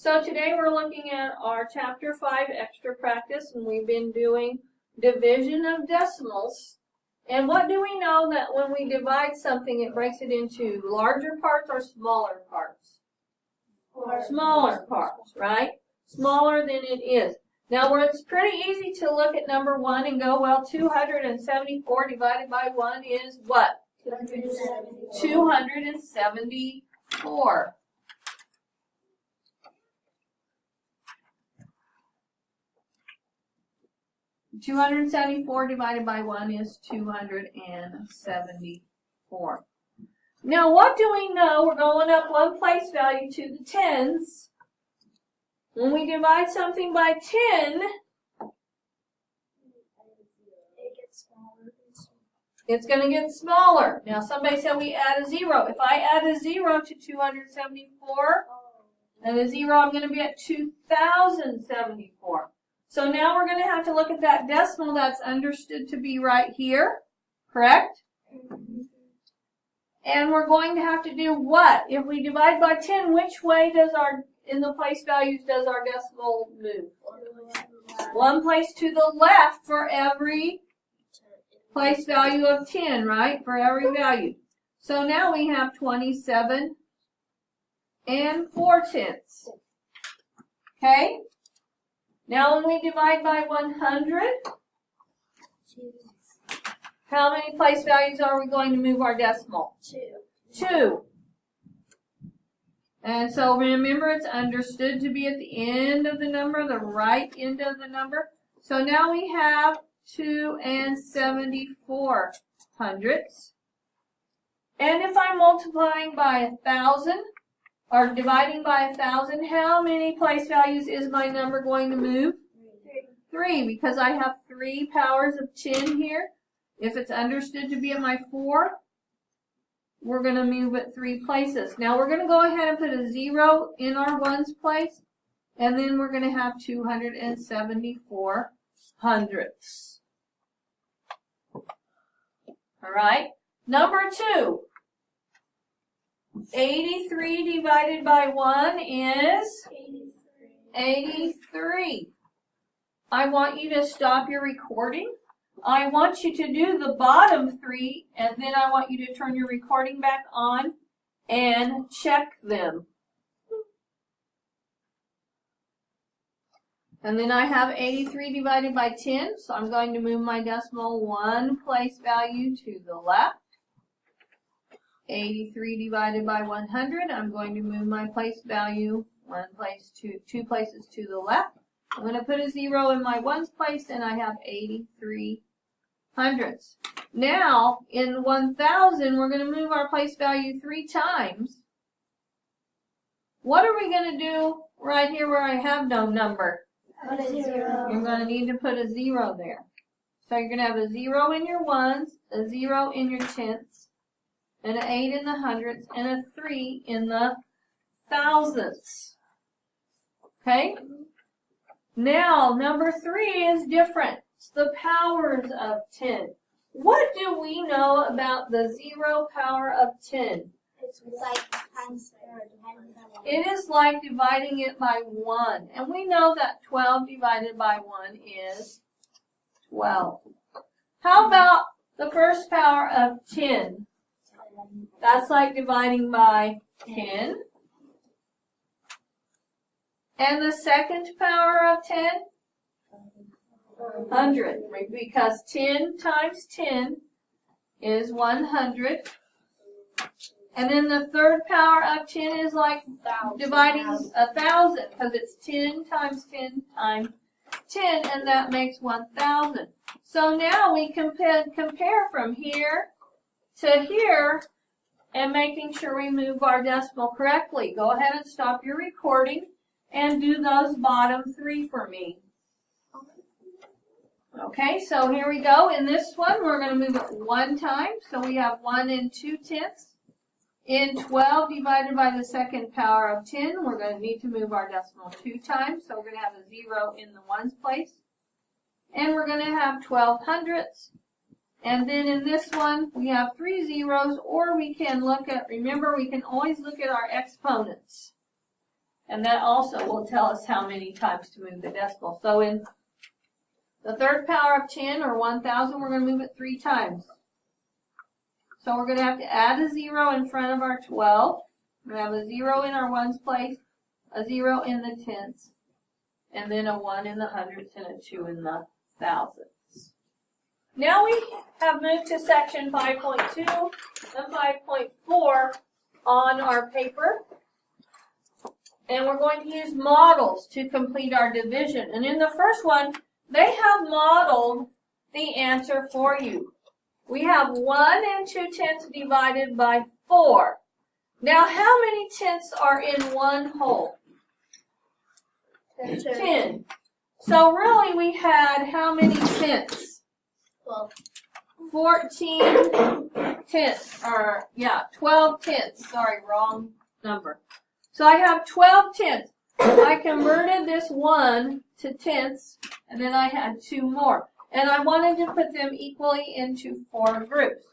So today we're looking at our Chapter 5 extra practice, and we've been doing division of decimals. And what do we know that when we divide something, it breaks it into larger parts or smaller parts? Smaller parts, right? Smaller than it is. Now, it's pretty easy to look at number 1 and go, well, 274 divided by 1 is what? 274. 274 divided by 1 is 274. Now, what do we know? We're going up one place value to the tens. When we divide something by 10, it's going to get smaller. Now, somebody said we add a 0. If I add a 0 to 274, and a 0, I'm going to be at 2,074. So now we're going to have to look at that decimal that's understood to be right here, correct? And we're going to have to do what? If we divide by 10, which way does in the place values, does our decimal move? One place to the left for every place value of 10, right? For every value. So now we have 27 and 4/10. Okay? Now when we divide by 100, how many place values are we going to move our decimal? 2. And so remember, it's understood to be at the end of the number, the right end of the number. So now we have 2 and 74 hundredths. And if I'm multiplying by 1,000, or dividing by 1,000, how many place values is my number going to move? 3, because I have 3 powers of 10 here. If it's understood to be at my 4, we're going to move it 3 places. Now we're going to go ahead and put a 0 in our ones place, and then we're going to have 274 hundredths. All right. Number 2. 83 divided by 1 is 83. I want you to stop your recording. I want you to do the bottom 3, and then I want you to turn your recording back on and check them. And then I have 83 divided by 10, so I'm going to move my decimal 1 place value to the left. 83 divided by 100, I'm going to move my place value 2 places to the left. I'm going to put a 0 in my ones place, and I have 83 hundredths. Now, in 1,000, we're going to move our place value 3 times. What are we going to do right here where I have no number? Put a 0. You're going to need to put a 0 there. So you're going to have a 0 in your ones, a 0 in your tenths, and an 8 in the hundredths, and a 3 in the thousandths. Okay? Now, number 3 is different. It's the powers of 10. What do we know about the 0 power of 10? It's like times or dividing by 1. It is like dividing it by 1. And we know that 12 divided by 1 is 12. How about the first power of 10? That's like dividing by 10. And the second power of 10? 100. Because 10 times 10 is 100. And then the third power of 10 is like dividing 1,000. Because it's 10 times 10 times 10. And that makes 1,000. So now we can compare from here to here, and making sure we move our decimal correctly. Go ahead and stop your recording and do those bottom 3 for me. Okay, so here we go. In this one, we're going to move it 1 time. So we have 1 and 2/10. In 12 divided by the second power of 10, we're going to need to move our decimal 2 times. So we're going to have a 0 in the ones place. And we're going to have 12 hundredths. And then in this one, we have 3 zeros, or we can look at, remember, we can always look at our exponents. And that also will tell us how many times to move the decimal. So in the third power of 10 or 1,000, we're going to move it 3 times. So we're going to have to add a 0 in front of our 12. We're going to have a 0 in our ones place, a 0 in the tenths, and then a 1 in the hundredths and a 2 in the thousandths. Now we have moved to section 5.2 and 5.4 on our paper. And we're going to use models to complete our division. And in the first one, they have modeled the answer for you. We have 1 and 2 tenths divided by 4. Now, how many tenths are in one whole? 10. So really, we had how many tenths? 12. 14 tenths, or yeah, 12 tenths. Sorry, wrong number. So I have 12 tenths. I converted this 1 to tenths, and then I had 2 more. And I wanted to put them equally into 4 groups.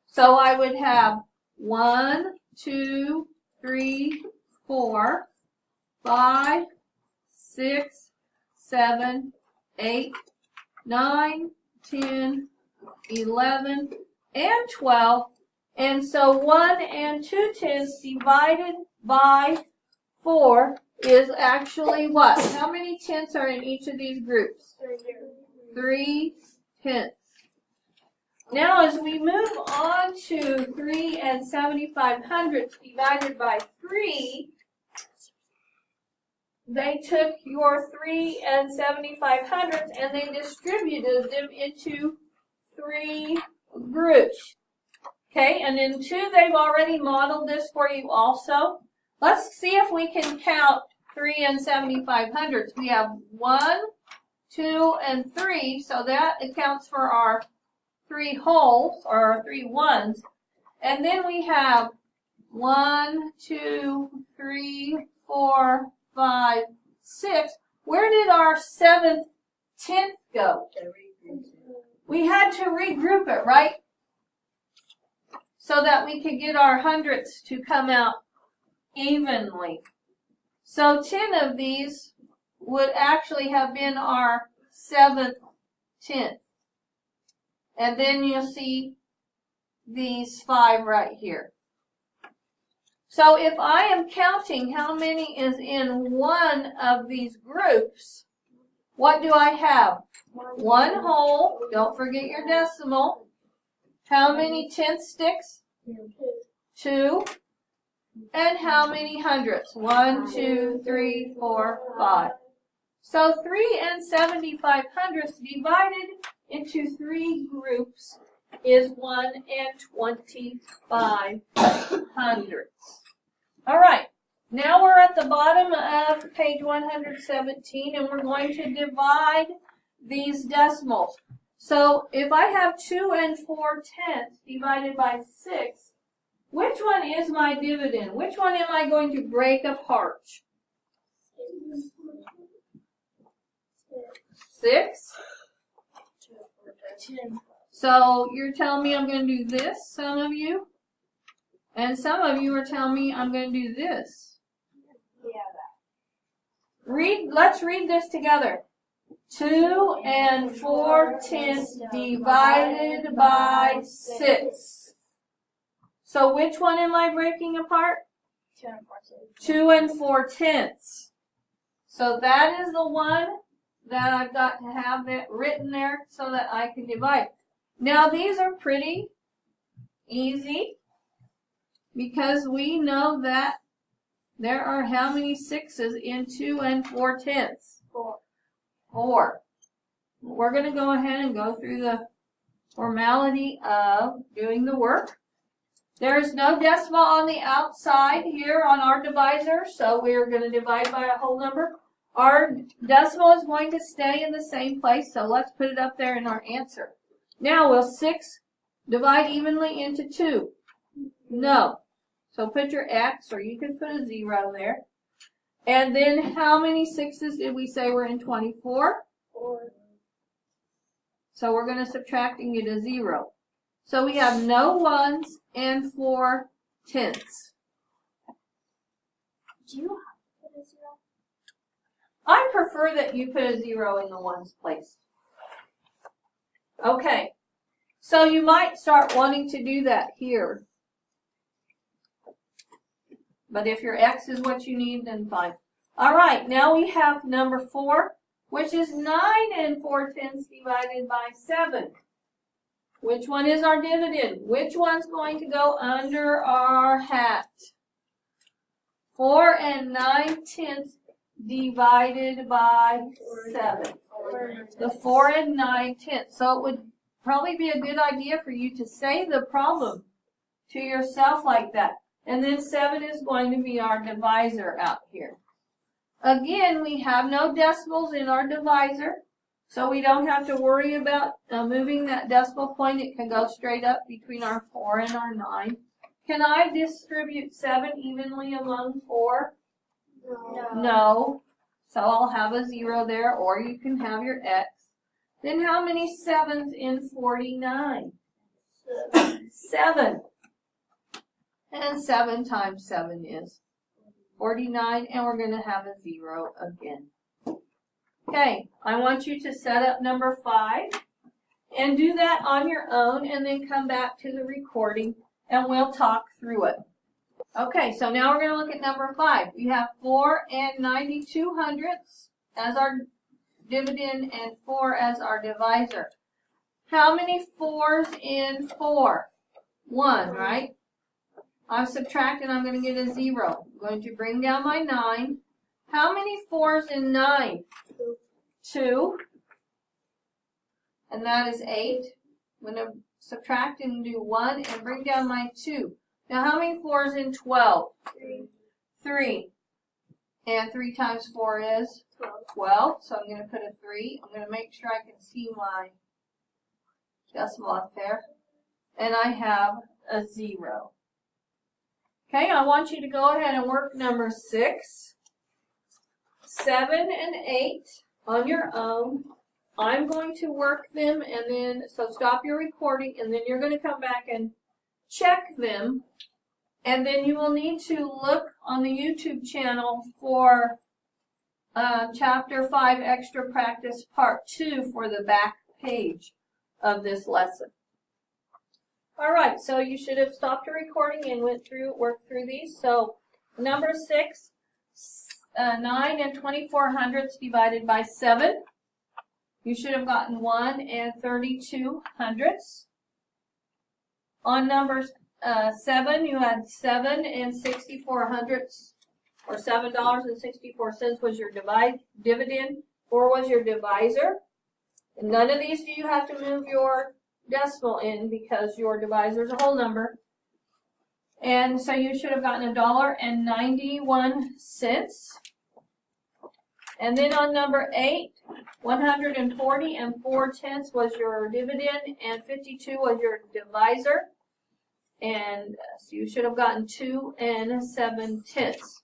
So I would have 1, 2, 3, 4, 5, 6, 7, 8, 9, 10, 11, and 12. And so 1 and 2 tenths divided by 4 is actually what? How many tenths are in each of these groups? 3 tenths. Now as we move on to 3 and 75/100 divided by 3, they took your 3 and 75/100 and they distributed them into 3 groups. Okay, and in 2, they've already modeled this for you also. Let's see if we can count 3 and 75/100. We have 1, 2, and 3, so that accounts for our 3 wholes, or our 3 ones. And then we have 1, 2, 3, 4, 5, 6. Where did our 7th tenth go? We had to regroup it, right? So that we could get our hundredths to come out evenly. So 10 of these would actually have been our 7th tenth. And then you'll see these 5 right here. So if I am counting how many is in one of these groups, what do I have? 1 whole, don't forget your decimal. How many tenth sticks? 2. And how many hundredths? 1, 2, 3, 4, 5. So 3 and 75/100 divided into 3 groups is 1 and 25/100. All right, now we're at the bottom of page 117, and we're going to divide these decimals. So if I have 2 and 4 tenths divided by 6, which one is my dividend? Which one am I going to break apart? 6? 10. So you're telling me I'm going to do this, some of you? And some of you are telling me I'm going to do this. Let's read this together. 2 and 4 tenths divided by 6. So which one am I breaking apart? 2 and 4 tenths. So that is the one that I've got to have that written there so that I can divide. Now these are pretty easy because we know that there are how many 6s in 2 and 4 tenths? 4. We're going to go ahead and go through the formality of doing the work. There is no decimal on the outside here on our divisor, so we're going to divide by a whole number. Our decimal is going to stay in the same place, so let's put it up there in our answer. Now, will 6 divide evenly into 2? No. So put your X, or you can put a 0 there. And then how many 6s did we say were in 24? 4. So we're going to subtract and get a 0. So we have no 1s and 4 tenths. Do you have to put a 0? prefer that you put a 0 in the ones place. Okay, so you might start wanting to do that here. But if your X is what you need, then fine. All right, now we have number 4, which is 9 4/10 divided by 7. Which one is our dividend? Which one's going to go under our hat? 4 9/10 divided by 7. The 4 9/10. So it would probably be a good idea for you to say the problem to yourself like that. And then 7 is going to be our divisor out here. Again, we have no decimals in our divisor, so we don't have to worry about moving that decimal point. It can go straight up between our 4 and our 9. Can I distribute 7 evenly among 4? No. So I'll have a 0 there, or you can have your X. Then how many 7s in 49? 7. And 7 times 7 is 49, and we're going to have a 0 again. Okay, I want you to set up number 5 and do that on your own, and then come back to the recording and we'll talk through it. Okay, so now we're going to look at number 5. We have 4 92/100ths as our dividend and 4 as our divisor. How many 4s in 4? 1, right? I'm subtracting, I'm going to get a 0. I'm going to bring down my 9. How many 4s in 9? 2. And that is 8. I'm going to subtract and do 1 and bring down my 2. Now how many 4s in 12? 3. And 3 times 4 is 12. So I'm going to put a 3. I'm going to make sure I can see my decimal up there. And I have a 0. Okay, I want you to go ahead and work number 6, 7, and 8 on your own. I'm going to work them, and then, so stop your recording, and then you're going to come back and check them, and then you will need to look on the YouTube channel for Chapter 5 Extra Practice Part 2 for the back page of this lesson. All right, so you should have stopped your recording and worked through these. So number 6, 9 24/100ths divided by 7. You should have gotten 1 32/100ths. On number 7, you had 7 64/100ths, or $7.64 was your dividend. 4 was your divisor. And none of these do you have to move your decimal in because your divisor is a whole number. And so you should have gotten $1.91. And then on number 8, 140 4/10 was your dividend, and 52 was your divisor. And so you should have gotten 2 7/10.